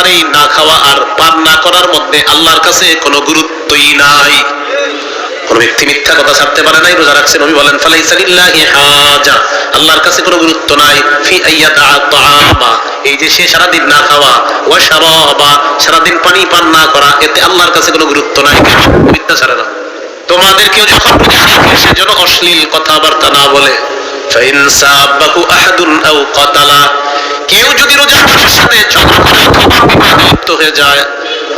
আমার এই না খাওয়া আর পান না করার মধ্যে আল্লাহর কাছে কোনো গুরুত্বই নাই। কোন ব্যক্তি মিথ্যা কথা ছাড়তে পারে নাই, রোজা রাখছে, নবী বলেন ফালাইসা লিল্লাহি হাজা, আল্লাহর কাছে কোনো গুরুত্ব নাই ফি আইয়াদা তাআমা, এই যে সে সারাদিন না খাওয়া, ওয়া শারাবা, সারাদিন পানি পান না করা, এতে আল্লাহর কাছে কোনো গুরুত্ব নাই। মিথ্যা ছাড়ে না। তোমাদেরকেও যখন সে যেন অশ্লীল কথাবার্তা না বলে। ফাইন সাবাহু আহাদুন আও কাতালা, কেউ যদি রোজাদারের সাথে ঝগড়া করে অথবা বিবাদে লিপ্ত হয়ে যায়,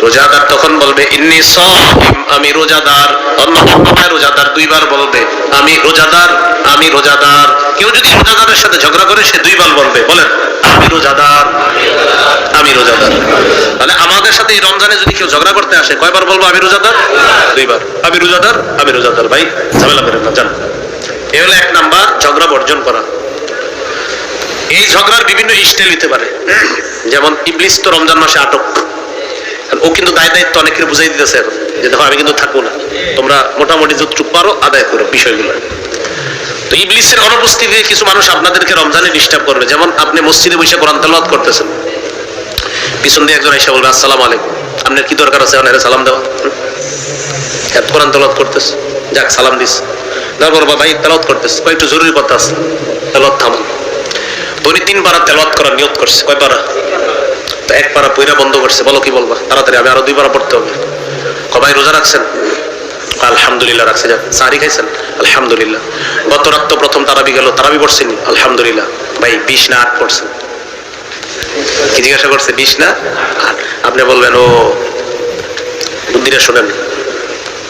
রোজাদার তখন বলবে ইন্নী সাইম, আমি রোজাদার। অন্য ভাষায় রোজাদার দুইবার বলবে আমি রোজাদার, আমি রোজাদার। কেউ যদি রোজাদারের সাথে ঝগড়া করে সে দুইবার বলবে, বলেন আমি রোজাদার, আমি রোজাদার। মানে আমাদের সাথে এই রমজানে যদি কেউ ঝগড়া করতে আসে কয়বার বলবো আমি রোজাদার? দুইবার। আমি রোজাদার, আমি রোজাদার। ভাই ঝামেলা করেন না, জান। এ হলো এক নাম্বার, ঝগড়া বর্জন করা। এই ঝগড়ার বিভিন্ন স্টাইল হতে পারে। যেমন ইবলিস তো রমজান মাসে আটক, ও কিন্তু দায় দায়িত্ব অনেকের বুঝাই দিতেছে এখন যে দেখো আমি কিন্তু থাকবো না, তোমরা মোটামুটি যতটুকু পারো আদায় করো বিষয়গুলো। তো ইবলিসের অনুপস্থিতিতে কিছু মানুষ আপনাদেরকে রমজানে ডিস্টার্ব করবে। যেমন আপনি মসজিদে বসে কোরআন তেলাওয়াত করতেছেন, পিছন দিয়ে একজন এসে বলবে আসসালামু আলাইকুম, আপনার কি দরকার আছে ওনারে সালাম দেওয়া? কোরআন তেলাওয়াত করতেছে, যাক সালাম দিস, তারপর ভাই তেলাওয়াত করতেছে, কয়েকটু জরুরি কথা আছে, তেলাওয়াত থামান। উনি 3 পারা তেলাওয়াত করার নিয়ত করছে, কয় পারা? তো 1 পারা পয়রা বন্ধ করছে, বলো কি বলবা? তাড়াতাড়ি, আমি আরো 2 পারা পড়তে হবে। ভাই রোজা রাখছেন? আলহামদুলিল্লাহ রাখছে। যাক সাহারি খাইছেন? আলহামদুলিল্লাহ। গত রাত তো প্রথম তারাবি গেল, তারাবি পড়ছেন? আলহামদুলিল্লাহ। ভাই 20 না 8 পড়ছেন? কি জিজ্ঞাসা করছে? 20 না 8? আপনি বলবেন ও বুদ্ধিটা শোনেন,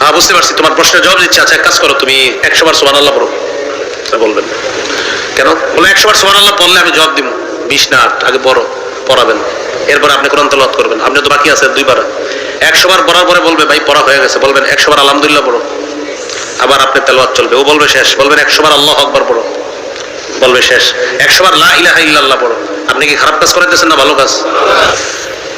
হ্যাঁ বুঝতে পারছি, তোমার প্রশ্নের জবাব দিচ্ছি। আচ্ছা এক কাজ করো, তুমি 100 বার সুবহানাল্লাহ পড়ো। বলবেন কেন? বলে 100 বার সুবহানাল্লাহ পড়লে আমি জবাব দিব। 20 না 8? আগে পড়ো, পড়াবেন, এরপর আপনি কোরআন তেলাওয়াত করবেন। আপনি তো বাকি আছে 2 বার। 100 বার পড়ার পরে বলবে ভাই পড়া হয়ে গেছে, বলবেন 100 বার আলহামদুলিল্লাহ পড়ো, আবার আপনি তেলাওয়াত চলবে। ও বলবে শেষ, বলবেন 100 বার আল্লাহু আকবার পড়ো, বলবে শেষ। 100 বার লা ইলাহা ইল্লাল্লাহ পড়ো। আপনি কি খারাপ কাজ করাইতেছেন না ভালো কাজ?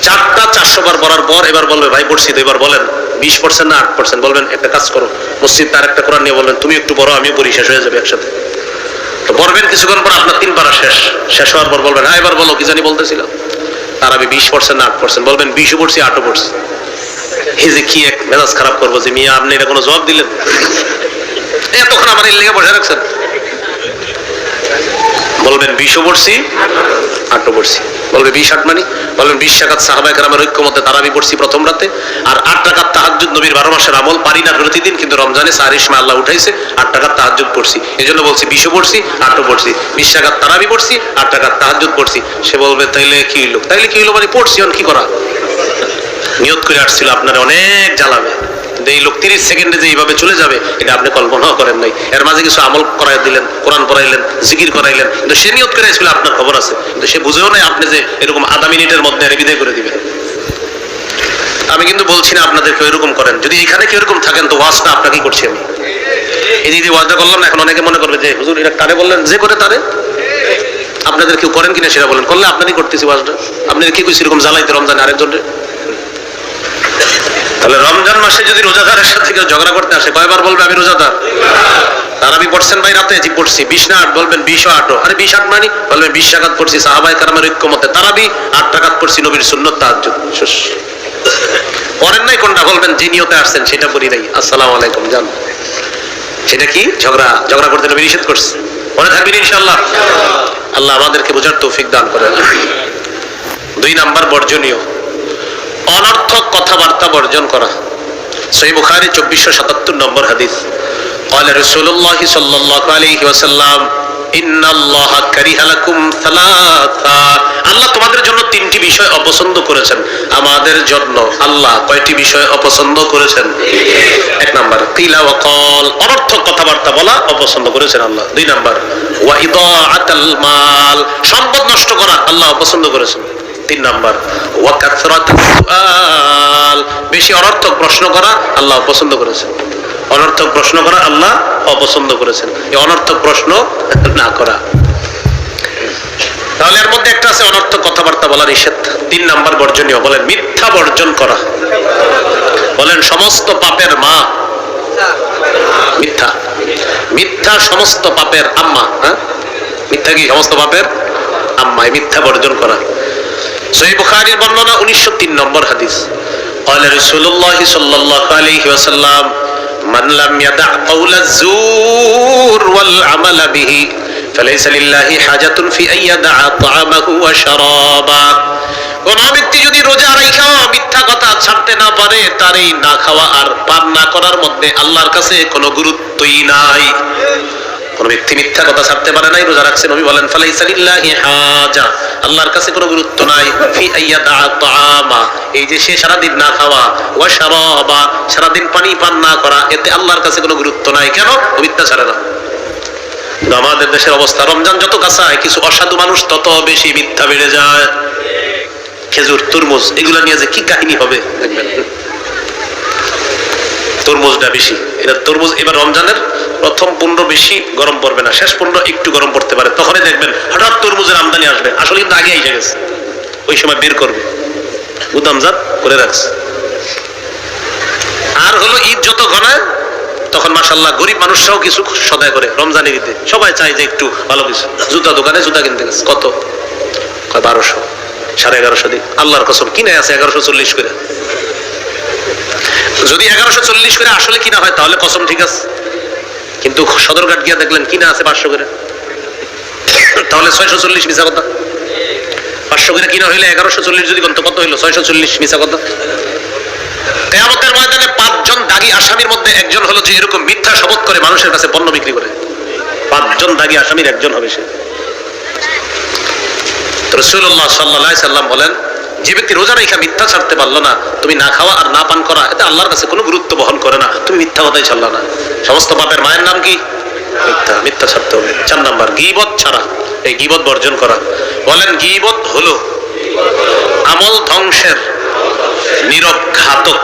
400 বার পড়ার পর এবার বলবে ভাই পড়ছি তো, এবার বলেন 20 পড়ছেন না 8 পড়ছেন? বলবেন একটা কাজ করো, মসজিদ তার একটা কোরআন নিয়ে বলবেন তুমি একটু পড়ো, আমিও পড়ি, শেষ হয়ে যাবে একসাথে। তো পড়বেন, কিছুক্ষণ পর আপনার 3 পারা শেষ। শেষ হওয়ার পর বলবেন হ্যাঁ এবার বলো কি জানি বলতেছিলাম। তার আমি 20 পড়ছেন না 8 পড়ছেন? বলবেন 20ও পড়ছি 8ও পড়ছি। এই যে কি এক মেজাজ খারাপ করবো যে মিয়া আপনি এটা কোনো জবাব দিলেন, এতক্ষণ আমার এর লেগে বসে রাখছেন। বলবেন 20ও পড়ছি 8ও পড়ছি। বলবে 20 8 মানে? বলবেন 20 রাকাত সাহাবায়ে কেরামের ঐক্যমতে তারাবি পড়ছি প্রথম রাতে, আর 8 রাকাত তাহাজ্জুদ নবীর 12 মাসের আমল, পারি না প্রতিদিন, কিন্তু রমজানে সাহারির সময় আল্লাহ উঠাইছে 8 রাকাত তাহাজ্জুদ পড়ছি, এজন্য বলছি 20ও পড়ছি 8ও পড়ছি। 20 রাকাত তারাবি পড়ছি, 8 রাকাত তাহাজ্জুদ পড়ছি। সে বলবে তাইলে কি হইলো? তাইলে কি হইলো মানে পড়ছি, এখন কি করা? নিয়ত করে আসছিল আপনারা অনেক জ্বালাবে, কিন্তু এই লোক 30 সেকেন্ডে যে এইভাবে চলে যাবে এটা আপনি কল্পনাও করেন নাই। এর মাঝে কিছু আমল করাই দিলেন, কোরআন পড়াইলেন, জিকির করাইলেন, কিন্তু সে নিয়ত করে আসছিল আপনার খবর আছে, কিন্তু সে বুঝেও নাই আপনি যে এরকম আধা মিনিটের মধ্যে বিদায় করে দিবেন। আমি কিন্তু বলছি না আপনাদেরকে এরকম করেন। যদি এখানে কেউ এরকম থাকেন তো ওয়াজটা আপনাকেই করছি আমি। এই যে ওয়াজটা করলাম না, এখন অনেকে মনে করবে যে হুজুর এটা কারে বললেন, যে করে তারে। আপনাদের কেউ করেন কিনা সেটা বলেন, করলে আপনারই করতেছি ওয়াজটা। আপনাদের কি কইছি এরকম জ্বালাইতে রমজান আরেকজনের? তাহলে রমজান মাসে যদি রোজাদারের সাথে কেউ ঝগড়া করতে আসে কয়বার বলবে আমি রোজাদার? তারাবি পড়ছেন ভাই রাতে? জি পড়ছি। 20 না 8? বলবেন 20ও 8ও। আরে 20 8 মানে? বলবেন 20 রাকাত পড়ছি সাহাবায়ে কেরামের ঐক্যমতে তারাবি, 8 রাকাত পড়ছি নবীর সুন্নাত তাহাজ্জুদ। পড়েন নাই কোনটা? বলবেন যে নিয়তে আসছেন সেটা পড়ি নাই। আসসালামু আলাইকুম জান, সেটা কি ঝগড়া? ঝগড়া করতে নবী নিষেধ করছে। মনে থাকবেন ইনশাআল্লাহ। আল্লাহ আমাদেরকে বোঝার তৌফিক দান করেন। 2 নাম্বার বর্জনীয়, অনর্থক কথাবার্তা বর্জন করা। সহিহ বুখারী 2477 নম্বর হাদিস, قال رسول الله صلى الله عليه وسلم ان الله كره لكم ثلاثا, আল্লাহ তোমাদের জন্য 3টি বিষয় অপছন্দ করেছেন। আমাদের জন্য আল্লাহ কয়টি বিষয় অপছন্দ করেছেন? 1 নাম্বার কিলা ওয়া ক্বাল, অনর্থক কথাবার্তা বলা অপছন্দ করেছেন আল্লাহ। 2 নাম্বার ওয়া ইদাআতাল মাল, সম্পদ নষ্ট করা আল্লাহ অপছন্দ করেছেন। 3 নাম্বার ওয়া কাসরাতুস সুআল, বেশি অনর্থক প্রশ্ন করা আল্লাহ অপছন্দ করেছেন। অনর্থক প্রশ্ন করা আল্লাহ অপছন্দ করেছেন, এই অনর্থক প্রশ্ন না করা। তাহলে এর মধ্যে একটা আছে অনর্থক কথাবার্তা বলা নিষেধ। 3 নাম্বার বর্জনীয়, বলেন মিথ্যা বর্জন করা। বলেন সমস্ত পাপের মা মিথ্যা। মিথ্যা সমস্ত পাপের আম্মা। হ্যাঁ, মিথ্যা কি সমস্ত পাপের আম্মা? মিথ্যা বর্জন করা। সহিহ বুখারীর বর্ণনা 1903 নম্বর হাদিস। قال رسول الله صلى الله عليه وسلم من لم يدع قول الزور والعمل به فليس لله حاجة في أن يدع طعامه وشرابه। কোন ব্যক্তি যদি রোজা রাখা মিথ্যা কথা ছাড়তে না পারে, তার এই না খাওয়া আর পান না করার মধ্যে আল্লাহর কাছে কোনো গুরুত্বই নাই। কোন ব্যক্তি মিথ্যা কথা ছাড়তে পারে নাই, রোজা রাখছে, নবী বলেন ফালাইসা লিল্লাহি হাজা, আল্লাহর কাছে কোনো গুরুত্ব নাই ফি আইয়াদা তাআমা, এই যে সে সারাদিন না খাওয়া, ওয়া শারাবা, সারাদিন পানি পান না করা, এতে আল্লাহর কাছে কোনো গুরুত্ব নাই। কেন? মিথ্যা ছাড়ে না। আমাদের দেশের অবস্থা, রমজান যত কাছায় কিছু অসাধু মানুষ তত বেশি মিথ্যা বেড়ে যায়। খেজুর, তরমুজ, এগুলা নিয়ে যে কি কাহিনী হবে দেখবেন। তরমুজটা বেশি, এটা তরমুজ এবার রমজানের প্রথম 15 বেশি গরম পড়বে না, শেষ 15 একটু গরম পড়তে পারে, তখনই দেখবেন হঠাৎ তরমুজের আমদানি আসবে। আসলে কিন্তু আগে এসে গেছে, ওই সময় বের করবে, গুদামজাত করে রাখছে। আর হলো ঈদ যত ঘনায় তখন মাশাআল্লাহ গরিব মানুষরাও কিছু সদায় করে। রমজানের ঈদে সবাই চায় যে একটু ভালো কিছু, জুতা দোকানে জুতা কিনতে গেছে, কত 1200 1150 দিন, আল্লাহর কসম কিনে আছে 1140 করে। যদি 1140 করে আসলে কিনা হয় তাহলে কসম ঠিক আছে, কিন্তু সদরঘাট গিয়া দেখলেন কিনা আছে 500 করে, তাহলে 640 মিছা কথা। 500 করে কিনা হইলে 1140 যদি কত হইলো 640 মিছা কথা। কিয়ামতের ময়দানে 5 জন দাগী আসামির মধ্যে একজন হলো যে এরকম মিথ্যা শপথ করে মানুষের কাছে পণ্য বিক্রি করে। 5 জন দাগী আসামির একজন হবে সে। রাসূলুল্লাহ সাল্লাল্লাহু আলাইহি সাল্লাম বলেন, যে ব্যক্তি রোজা রাখা মিথ্যা ছাড়তে পারলো না, তুমি না খাওয়া আর না পান করা এটা আল্লাহর কাছে কোনো গুরুত্ব বহন করে না, তুমি মিথ্যা কথাই ছাড়লা না। সমস্ত পাপের মায়ের নাম কি? মিথ্যা। মিথ্যা ছাড়তে হবে। 4 নাম্বার গীবত ছাড়া, এই গীবত বর্জন করা। বলেন গীবত হলো আমল ধ্বংসের নীরব ঘাতক।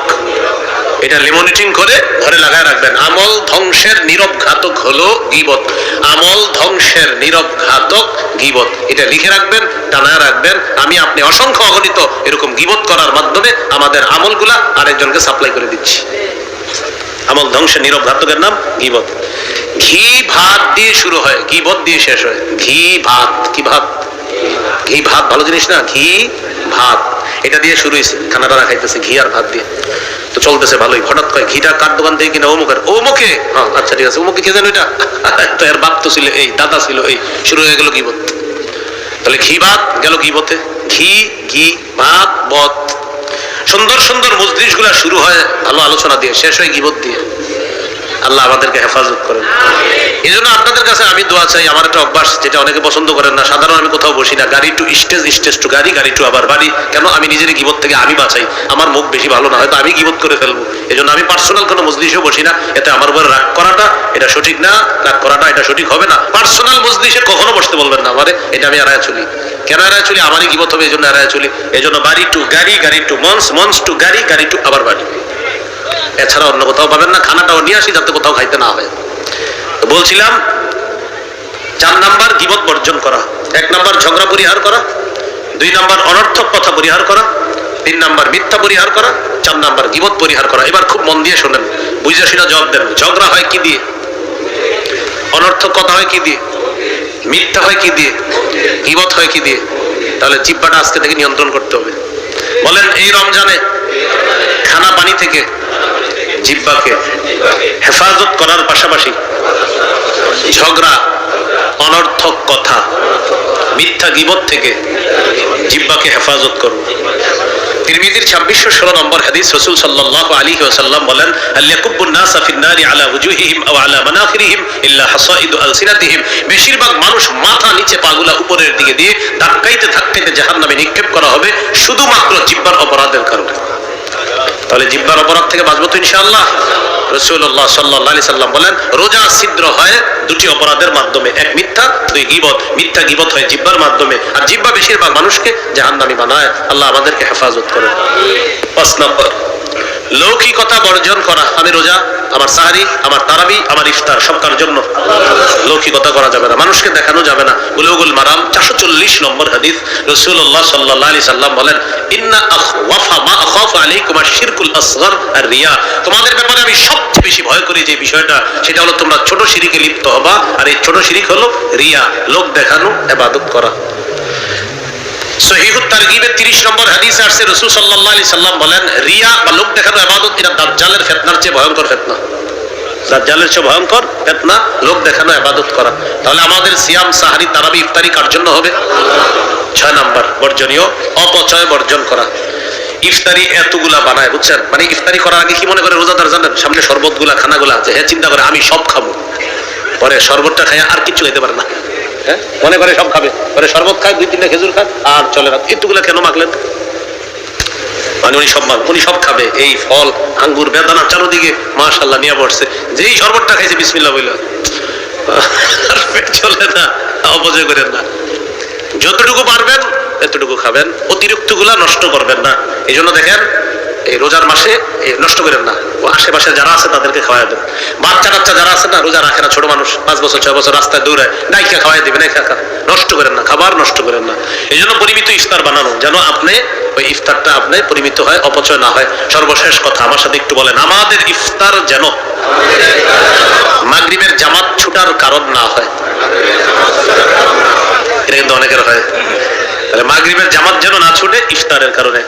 এটা লেমনিটিং করে ঘরে লাগায় রাখবেন। আমল ধ্বংসের নীরব ঘাতক হলো গীবত। আমল ধ্বংসের নীরব ঘাতক গীবত, এটা লিখে রাখবেন, টানায় রাখবেন। আমি আপনি অসংখ্য অগণিত এরকম গীবত করার মাধ্যমে আমাদের আমলগুলা আরেকজনকে সাপ্লাই করে দিচ্ছি। আমল ধ্বংসের নীরব ঘাতকের নাম গীবত। ঘি ভাত দিয়ে শুরু হয়, গীবত দিয়ে শেষ হয়। ঘি ভাত, কি ভাত? ঘি ভাত ভালো জিনিস না? ঘি ভাত, এটা দিয়ে শুরু হয়েছে। খানাটা খাইতেছে ঘি আর ভাত দিয়ে, তো চলতেছে ভালোই। হঠাৎ করে ঘিটা কার দোকান থেকে কিনা? অমুকের। অমুকে? হ্যাঁ আচ্ছা ঠিক আছে, অমুকে কে জানো এটা? তো এর বাপ তো ছিল এই, দাদা ছিল এই, শুরু হয়ে গেল গীবত। তাহলে ঘি ভাত গেল গীবতে। ঘি ঘি ভাত বত। সুন্দর সুন্দর মজলিস গুলা শুরু হয় ভালো আলোচনা দিয়ে, শেষ হয় গীবত দিয়ে। আল্লাহ আমাদেরকে হেফাজত করেন। এই জন্য আপনাদের কাছে আমি দোয়া চাই। আমার একটা অভ্যাস, যেটা অনেকে পছন্দ করেন না, সাধারণ আমি কোথাও বসি না, গাড়ি টু স্টেজ, স্টেজ টু গাড়ি, গাড়ি টু আবার বাড়ি। কেন? আমি নিজের গীবত থেকে আমি বাঁচাই। আমার মুখ বেশি ভালো না, হয়তো আমি গীবত করে ফেলবো। এই জন্য আমি পার্সোনাল কোনো মজলিসেও বসি না। এতে আমার উপর রাগ করাটা এটা সঠিক না, রাগ করাটা এটা সঠিক হবে না। পার্সোনাল মজলিসে কখনো বসতে বলবেন না আমারে, এটা আমি এড়ায় চলি। কেন এড়ায় চলি? আমারই গীবত হবে, এই জন্য এড়ায় চলি। এই জন্য বাড়ি টু গাড়ি, গাড়ি টু মঞ্চ, মঞ্চ টু গাড়ি, গাড়ি টু আবার বাড়ি। এছাড়া অন্য কোথাও পাবেন না। খানাটাও নিয়ে আসি যাতে কোথাও খাইতে না হয়। তো বলছিলাম 4 নাম্বার গীবত বর্জন করা। 1 নাম্বার ঝগড়া পরিহার করা, 2 নাম্বার অনর্থক কথা পরিহার করা, 3 নাম্বার মিথ্যা পরিহার করা, 4 নাম্বার গীবত পরিহার করা। এবার খুব মন দিয়ে শোনেন, বুঝে শুনে জবাব দেন। ঝগড়া হয় কি দিয়ে? অনর্থক কথা হয় কি দিয়ে? মিথ্যা হয় কি দিয়ে? গীবত হয় কি দিয়ে? তাহলে জিহ্বাটা আজকে থেকে নিয়ন্ত্রণ করতে হবে। বলেন এই রমজানে খানা পানি থেকে জিহ্বাকে হেফাজত করার পাশাপাশি ঝগড়া, অনর্থক কথা, মিথ্যা গীবত থেকে জিহ্বাকে হেফাজত করব। তিরমিজির 2616 নম্বর হাদিস, রাসূল সাল্লাল্লাহু আলাইহি ওয়াসাল্লাম বলেন, আল-ইয়াকুবুন নাসা ফিন নারি আলা ওয়ুজুহিহিম আও আলা মানাখিরিহিম ইল্লা হাসাইদু আলসিনাতিহিম। বেশিরভাগ মানুষ মাথা নিচে, পাগুলা উপরের দিকে দিয়ে ধাক্কাইতে ধাক্কাইতে জাহান্নামে নিক্ষেপ করা হবে শুধুমাত্র জিহ্বার অপরাধের কারণে। তাহলে জিহ্বার অপরাধ থেকে বাঁচবো তো ইনশাআল্লাহ। রাসূলুল্লাহ সাল্লাল্লাহু আলাইহি সাল্লাম বলেন, রোজা ছিদ্র হয় 2টি অপরাধের মাধ্যমে, 1 মিথ্যা, 2 গীবত। মিথ্যা গীবত হয় জিহ্বার মাধ্যমে, আর জিহ্বা বেশিরভাগ মানুষকে জাহান্নামী বানায়। আল্লাহ আমাদেরকে হেফাজত করেন। 5 নম্বর লৌকিকতা বর্জন করা। আমি রোজা, আমার সাহারি, আমার তারাবি, আমার ইফতার সবকার জন্য লৌকিকতা করা যাবে না, মানুষকে দেখানো যাবে না। বুলুগুল মারাম 440 নম্বর হাদিস, রাসূলুল্লাহ সাল্লাল্লাহু আলাইহি সাল্লাম বলেন, ইন্না আখওয়াফা মা আখাফু আলাইকুম আশ-শিরকুল আসগর আর রিয়া। তোমাদের ব্যাপারে আমি সবচেয়ে বেশি ভয় করি যে বিষয়টা, সেটা হলো তোমরা ছোট শিরকে লিপ্ত হবা। আর এই ছোট শিরক হলো রিয়া, লোক দেখানো, ইবাদত করা। সহিহুত তারগিবের 30 নম্বর হাদিসে আসছে রাসূল সাল্লাল্লাহু আলাইহি সাল্লাম বলেন, রিয়া বা লোক দেখানো ইবাদত এটা দাজ্জালের ফিতনার চেয়ে ভয়ঙ্কর ফিতনা। দাজ্জালের চেয়ে ভয়ঙ্কর ফিতনা লোক দেখানো ইবাদত করা। তাহলে আমাদের সিয়াম, সাহরি, তারাবি, ইফতারি কার জন্য হবে? 6 নাম্বার বর্জনীয়, অপচয় বর্জন করা। ইফতারি এতগুলা বানায়, বুঝছেন? মানে ইফতারি করার আগে কি মনে করে রোজাদার জানেন? সামনে শরবতগুলা, খানাগুলা আছে, হ্যাঁ চিন্তা করে আমি সব খাবো, পরে শরবতটা খায় আর কিছু খেতে পারে না, হ্যাঁ মনে করে সব খাবে, পরে শরবত খায়, 2-3টা খেজুর খায় আর চলে না। এতগুলা কেন মাখলেন? মানে উনি সব খাবে, এই ফল, আঙ্গুর, বেদানা চারদিকে মাশাআল্লাহ নিয়ে বসছে, যেই শরবতটা খাইছে বিসমিল্লাহ বলল, আর পেট চলে না। অপচয় করেন না, যতটুকু পারবেন এতটুকু খাবেন, অতিরিক্ত গুলা নষ্ট করবেন না। এই জন্য দেখেন এই রোজার মাসে নষ্ট করেন না, ও আশেপাশে যারা আছে তাদেরকে খাওয়াই দেন। বাচ্চা কাচ্চা যারা আছে না, রোজা রাখে না, ছোট মানুষ 5 বছর 6 বছর রাস্তায় দৌড়ায়, নাইকা খাওয়াই দেবেন, নষ্ট করেন না, খাবার নষ্ট করেন না। এই জন্য পরিমিত ইফতার বানানো, যেন আপনি ওই ইফতারটা আপনি পরিমিত হয়, অপচয় না হয়। সর্বশেষ কথা, আমার সাথে একটু বলেন, আমাদের ইফতার যেন মাগরিবের জামাত ছুটার কারণ না হয়। এটা কিন্তু অনেকের হয়, তাহলে মাগরিবের জামাত যেন না ছুটে ইফতারের কারণে।